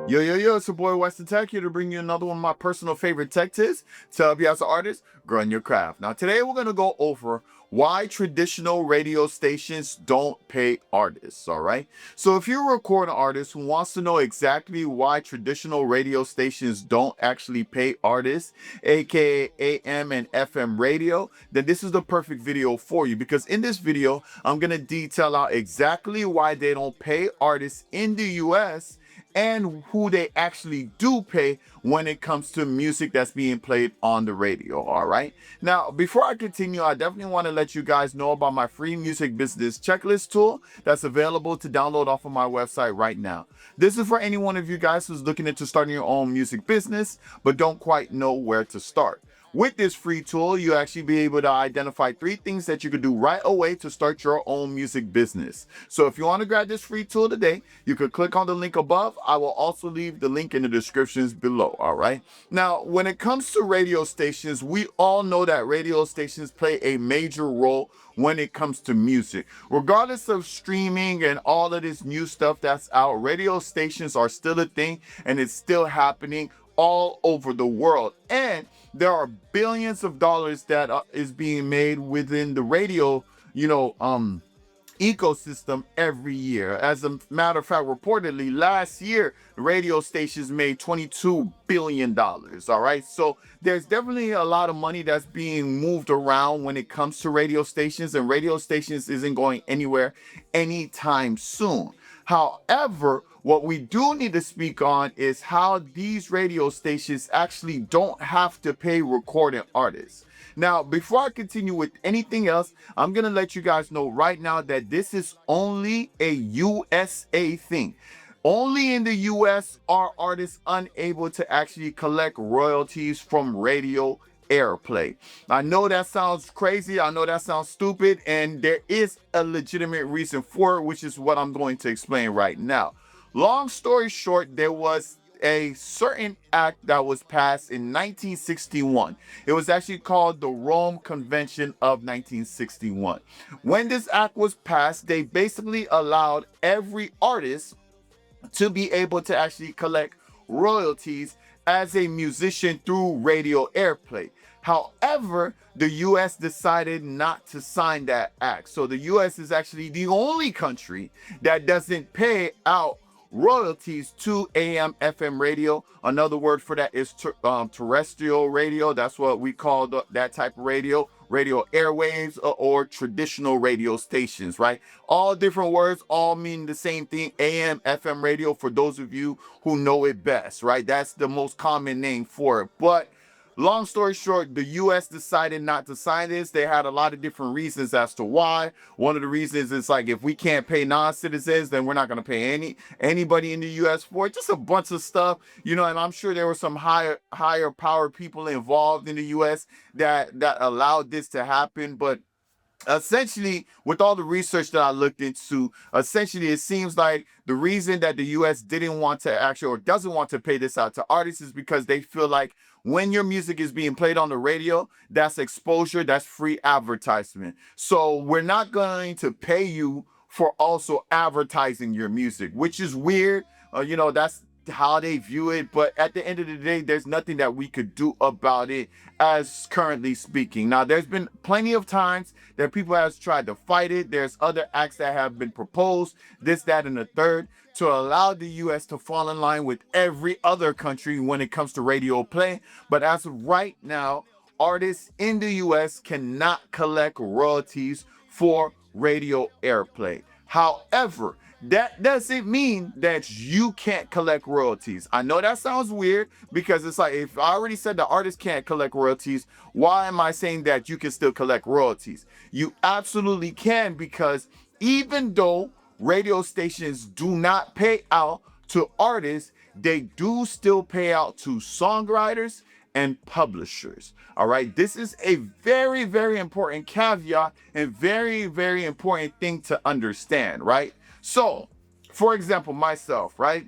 Yo, it's your boy Wes the Tech here to bring you another one of my personal favorite tech tips to help you as an artist grow in your craft. Now, today we're going to go over why traditional radio stations don't pay artists, all right? So if you're a recording artist who wants to know exactly why traditional radio stations don't actually pay artists, aka AM and FM radio, then this is the perfect video for you, because in this video, I'm going to detail out exactly why they don't pay artists in the US and who they actually do pay when it comes to music that's being played on the radio. All right. Now, before I continue, I definitely want to let you guys know about my free music business checklist tool that's available to download off of my website right now. This is for any one of you guys who's looking into starting your own music business but don't quite know where to start. With this free tool, you actually be able to identify 3 things that you could do right away to start your own music business. So if you want to grab this free tool today, you could click on the link above. I will also leave the link in the descriptions below, all right? Now, when it comes to radio stations, we all know that radio stations play a major role when it comes to music. Regardless of streaming and all of this new stuff that's out, radio stations are still a thing and it's still happening all over the world. And there are billions of dollars that is being made within the radio, ecosystem every year. As a matter of fact, reportedly last year, radio stations made $22 billion. All right. So there's definitely a lot of money that's being moved around when it comes to radio stations, and radio stations isn't going anywhere anytime soon. However, what we do need to speak on is how these radio stations actually don't have to pay recording artists. Now, before I continue with anything else, I'm going to let you guys know right now that this is only a USA thing. Only in the US are artists unable to actually collect royalties from radio airplay. I know that sounds crazy. I know that sounds stupid, and there is a legitimate reason for it, which is what I'm going to explain right now. Long story short, there was a certain act that was passed in 1961. It was actually called the Rome Convention of 1961. When this act was passed, they basically allowed every artist to be able to actually collect royalties as a musician through radio airplay. However, the US decided not to sign that act. So the US is actually the only country that doesn't pay out royalties to AM/FM radio. Another word for that is terrestrial radio. That's what we call that type of radio airwaves, or traditional radio stations, right? All different words, all mean the same thing. AM/FM radio, for those of you who know it best, right? That's the most common name for it. But long story short, the US decided not to sign this. They had a lot of different reasons as to why. One of the reasons is like, if we can't pay non-citizens, then we're not going to pay anybody in the US for it. Just a bunch of stuff, and I'm sure there were some higher power people involved in the US that allowed this to happen. But essentially, with all the research that I looked into, essentially it seems like the reason that the US didn't want to actually, or doesn't want to pay this out to artists, is because they feel like when your music is being played on the radio, that's exposure, that's free advertisement. So we're not going to pay you for also advertising your music, which is weird. That's how they view it, but at the end of the day, there's nothing that we could do about it as currently speaking. Now, there's been plenty of times that people have tried to fight it. There's other acts that have been proposed, this, that, and the third, to allow the US to fall in line with every other country when it comes to radio play. But as of right now, artists in the US cannot collect royalties for radio airplay. However, that doesn't mean that you can't collect royalties. I know that sounds weird, because it's like, if I already said the artist can't collect royalties, why am I saying that you can still collect royalties? You absolutely can, because even though radio stations do not pay out to artists, they do still pay out to songwriters and publishers. All right. This is a very, very important caveat and very, very important thing to understand, right? So, for example, myself, right?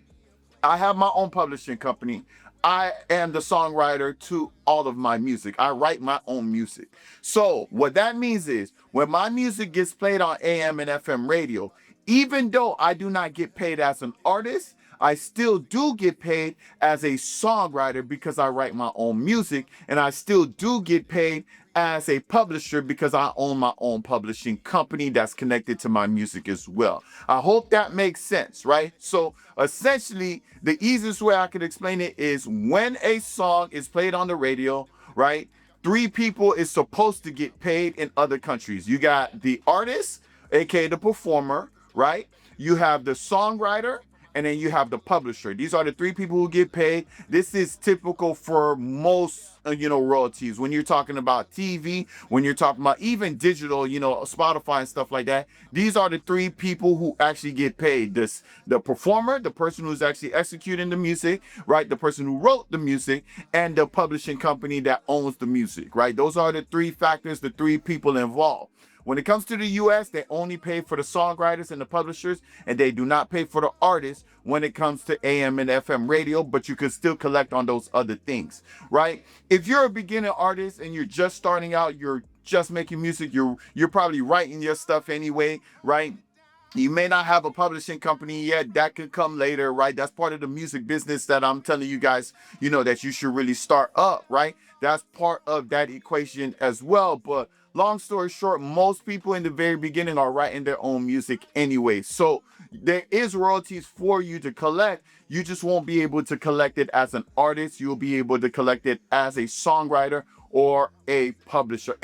I have my own publishing company. I am the songwriter to all of my music. I write my own music. So what that means is, when my music gets played on AM and FM radio, even though I do not get paid as an artist, I still do get paid as a songwriter because I write my own music, and I still do get paid as a publisher because I own my own publishing company that's connected to my music as well. I hope that makes sense, right? So essentially, the easiest way I could explain it is when a song is played on the radio, right? Three people is supposed to get paid in other countries. You got the artist, aka the performer, right? You have the songwriter, and then you have the publisher. These are the three people who get paid. This is typical for most, royalties. When you're talking about TV, when you're talking about even digital, Spotify and stuff like that, these are the three people who actually get paid. The performer, the person who's actually executing the music, right? The person who wrote the music, and the publishing company that owns the music, right? Those are the three factors, the three people involved. When it comes to the US, they only pay for the songwriters and the publishers, and they do not pay for the artists when it comes to AM and FM radio, but you can still collect on those other things, right? If you're a beginner artist and you're just starting out, you're just making music, you're probably writing your stuff anyway, right? You may not have a publishing company yet. That could come later, right? That's part of the music business that I'm telling you guys, that you should really start up, right? That's part of that equation as well. But long story short, most people in the very beginning are writing their own music anyway. So there is royalties for you to collect. You just won't be able to collect it as an artist. You'll be able to collect it as a songwriter or a publisher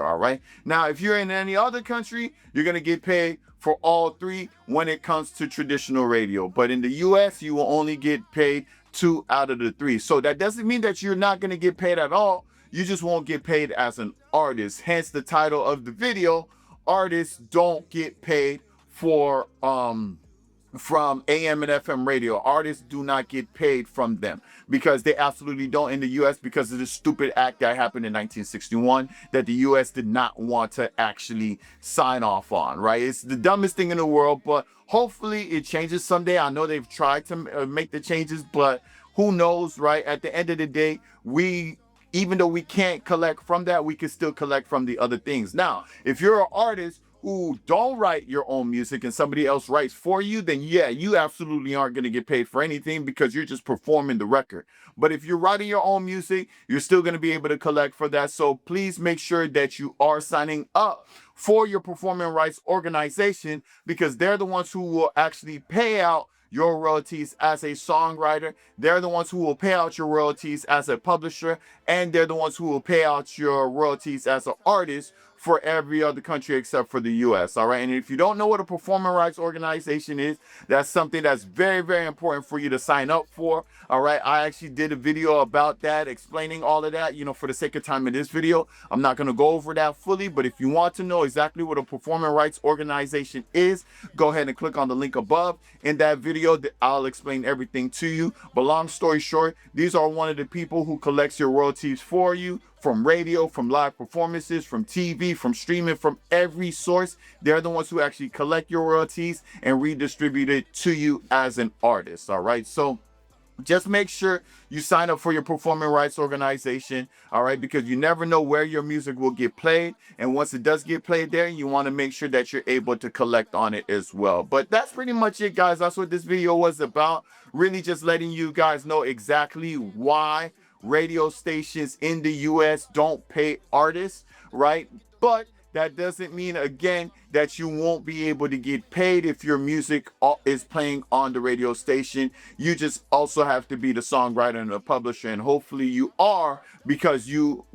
all right? Now, if you're in any other country, you're going to get paid for all three when it comes to traditional radio. But in the US, you will only get paid 2 out of the 3. So that doesn't mean that you're not going to get paid at all. You just won't get paid as an artist. Hence the title of the video, Artists Don't Get Paid for from AM and FM radio. Artists do not get paid from them because they absolutely don't in the US because of the stupid act that happened in 1961 that the US did not want to actually sign off on, right? It's the dumbest thing in the world, but hopefully it changes someday. I know they've tried to make the changes, but who knows, right? At the end of the day, even though we can't collect from that, we can still collect from the other things. Now, if you're an artist who don't write your own music and somebody else writes for you, then yeah, you absolutely aren't going to get paid for anything because you're just performing the record. But if you're writing your own music, you're still going to be able to collect for that. So please make sure that you are signing up for your performing rights organization because they're the ones who will actually pay out your royalties as a songwriter. They're the ones who will pay out your royalties as a publisher, and they're the ones who will pay out your royalties as an artist for every other country except for the US, all right? And if you don't know what a performing rights organization is, that's something that's very, very important for you to sign up for, all right? I actually did a video about that, explaining all of that. For the sake of time in this video, I'm not going to go over that fully, but if you want to know exactly what a performing rights organization is, go ahead and click on the link above. In that video, I'll explain everything to you. But long story short, these are one of the people who collects your royalties for you, from radio, from live performances, from TV, from streaming, from every source. They're the ones who actually collect your royalties and redistribute it to you as an artist, all right? So just make sure you sign up for your performing rights organization, all right? Because you never know where your music will get played. And once it does get played there, you want to make sure that you're able to collect on it as well. But that's pretty much it, guys. That's what this video was about. Really just letting you guys know exactly why radio stations in the US don't pay artists, right? But that doesn't mean, again, that you won't be able to get paid if your music is playing on the radio station. You just also have to be the songwriter and the publisher, and hopefully you are, because you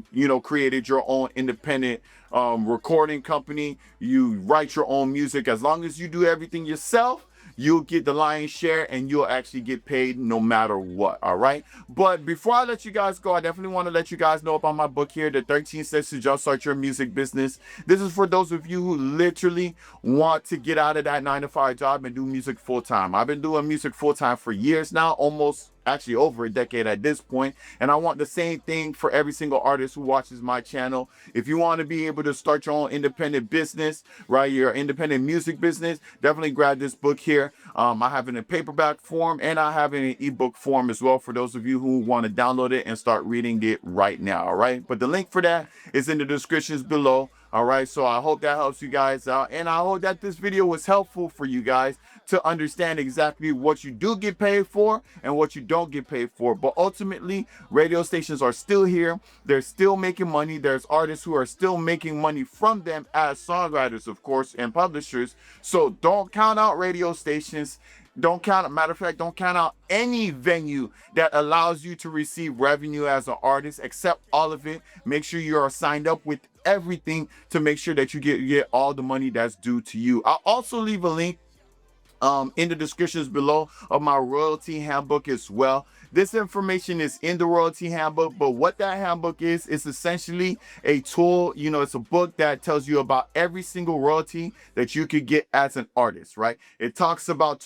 created your own independent recording company. You write your own music. As long as you do everything yourself, you'll get the lion's share and you'll actually get paid no matter what, all right? But before I let you guys go, I definitely want to let you guys know about my book here, The 13 Steps to Jumpstart Your Music Business. This is for those of you who literally want to get out of that 9-to-5 job and do music full-time. I've been doing music full-time for years now, almost actually over a decade at this point, and I want the same thing for every single artist who watches my channel. If you want to be able to start your own independent business, right, your independent music business, definitely grab this book here. I have it in paperback form and I have it in ebook form as well for those of you who want to download it and start reading it right now, all right? But the link for that is in the descriptions below. All right, so I hope that helps you guys out, and I hope that this video was helpful for you guys to understand exactly what you do get paid for and what you don't get paid for. But ultimately, radio stations are still here. They're still making money. There's artists who are still making money from them as songwriters, of course, and publishers. So don't count out radio stations. Don't count, matter of fact, don't count out any venue that allows you to receive revenue as an artist. Accept all of it. Make sure you are signed up with everything to make sure that you get all the money that's due to you. I'll also leave a link in the descriptions below of my royalty handbook as well. This information is in the royalty handbook, but what that handbook is essentially a tool. You know, it's a book that tells you about every single royalty that you could get as an artist, right? It talks about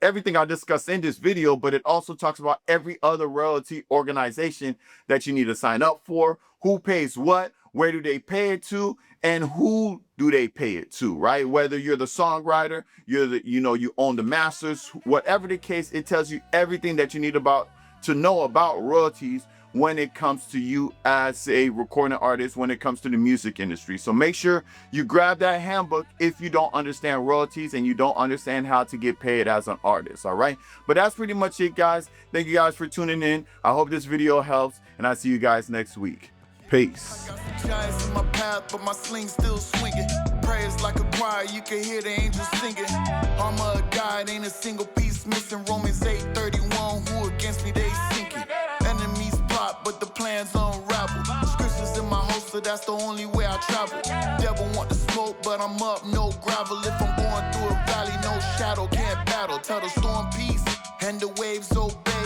everything I discussed in this video, but it also talks about every other royalty organization that you need to sign up for, who pays what, where do they pay it to, and who do they pay it to, right? Whether you're the songwriter, you own the masters, whatever the case, it tells you everything that you need to know about royalties when it comes to you as a recording artist, when it comes to the music industry. So make sure you grab that handbook if you don't understand royalties and you don't understand how to get paid as an artist, all right? But that's pretty much it, guys. Thank you guys for tuning in. I hope this video helps, and I'll see you guys next week. Peace. I got some giants in my path, but my sling still swinging. Prayers like a choir, you can hear the angels singing. Armor of God, ain't a single piece missing. Romans 8:31, who against me they sinking. Enemies plot, but the plans unravel. Scriptures in my holster, that's the only way I travel. Devil want to smoke, but I'm up, no gravel. If I'm going through a valley, no shadow, can't battle. Tell the storm peace, and the waves obey.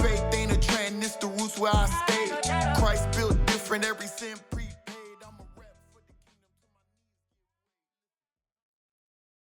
Faith ain't a trend, it's the roots where I stay. Christ built different, every sin.